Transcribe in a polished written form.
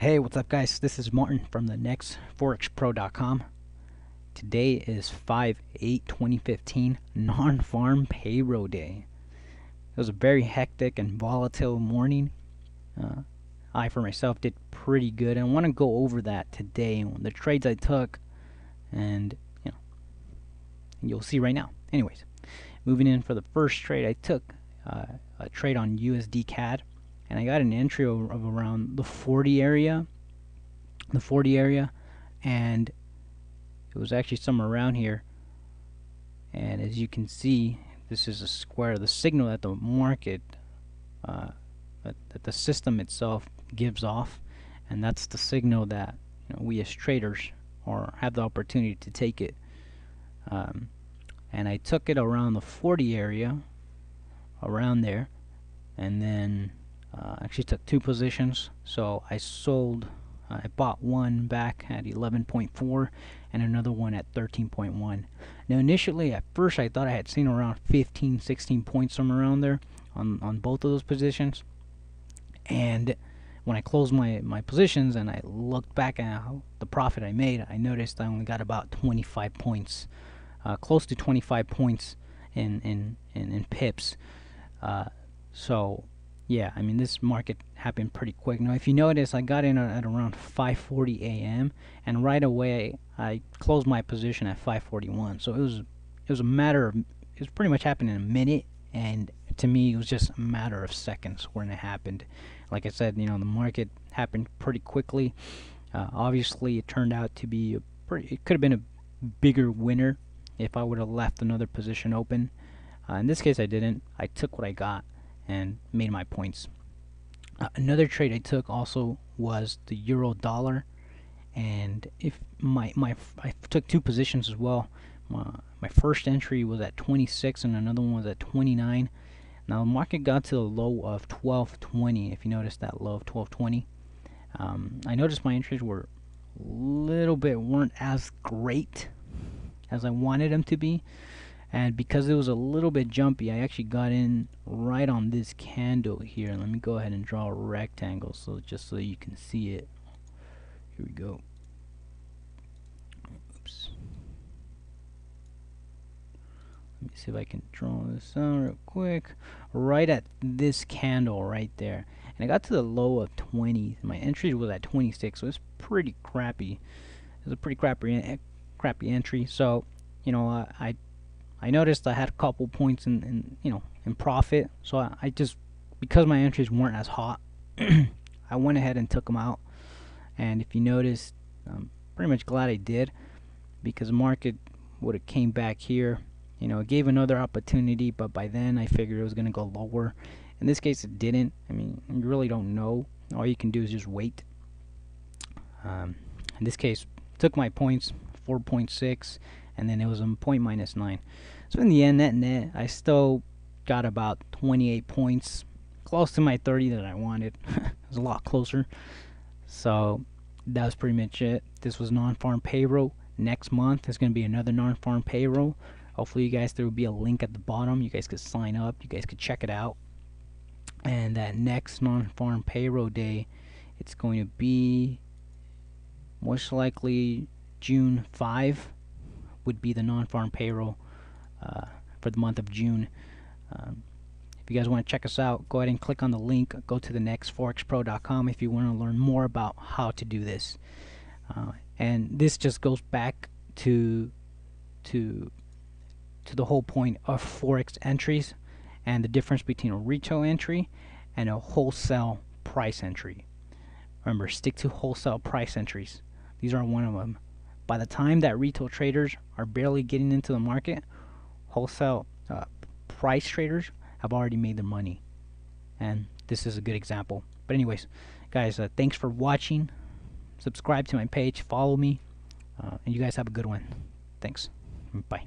Hey, what's up, guys? This is Martin from the nextforexpro.com. Today is 5/8/2015, non-farm payroll day. It was a very hectic and volatile morning. Uh, I, for myself, did pretty good. I want to go over that today, the trades I took, and you'll see right now. Anyways, moving in for the first trade, I took a trade on USD CAD, and I got an entry of around the 40 area. And it was actually somewhere around here. And as you can see, this is a square, the signal that the market, that the system itself gives off, and that's the signal that we as traders have the opportunity to take it. And I took it around the 40 area, around there, and then actually took two positions. So I bought one back at 11.4 and another one at 13.1. Now initially, at first, I thought I had seen around 15, 16 points somewhere around there on both of those positions. And when I closed my positions and I looked back at the profit I made, I noticed I only got about 25 points, close to 25 points in pips. So yeah, I mean, this market happened pretty quick. Now, if you notice, I got in at around 5:40 a.m. and right away I closed my position at 5:41. So it was a matter of, it was pretty much happening in a minute, and to me it was just a matter of seconds when it happened. Like I said, the market happened pretty quickly. Obviously, it turned out to be it could have been a bigger winner if I would have left another position open. In this case, I didn't. I took what I got and made my points. Another trade I took also was the euro dollar, and if I took two positions as well. My first entry was at 26 and another one was at 29. Now the market got to the low of 12.20. If you notice that low of 12.20, I noticed my entries were weren't as great as I wanted them to be. And because it was a little bit jumpy, I actually got in right on this candle here. Let me go ahead and draw a rectangle just so you can see it. Here we go. Oops. Let me see if I can draw this out real quick. Right at this candle right there. And I got to the low of 20. My entry was at 26, so it's pretty crappy. It was a pretty crappy entry. So, I noticed I had a couple points in profit, so I just, because my entries weren't as hot, I went ahead and took them out. And if you notice, I'm pretty much glad I did, because the market would have came back here. It gave another opportunity, but by then I figured it was going to go lower. In this case, it didn't. I mean, you really don't know. All you can do is just wait. In this case, took my points, 4.6, and then it was a point minus 9. So in the end, net, I still got about 28 points, close to my 30 that I wanted. It was a lot closer. So that was pretty much it. This was non-farm payroll. Next month is going to be another non-farm payroll. Hopefully, you guys, there will be a link at the bottom. You guys could sign up. You guys could check it out. And that next non-farm payroll day, it's going to be most likely June 5 would be the non-farm payroll for the month of June. If you guys want to check us out, go ahead and click on the link. Go to the nextforexpro.com if you want to learn more about how to do this. And this just goes back to the whole point of Forex entries and the difference between a retail entry and a wholesale price entry. Remember, stick to wholesale price entries. These are one of them. By the time that retail traders are barely getting into the market, wholesale price traders have already made their money. And this is a good example. But anyways, guys, thanks for watching. Subscribe to my page, follow me, and you guys have a good one. Thanks. Bye.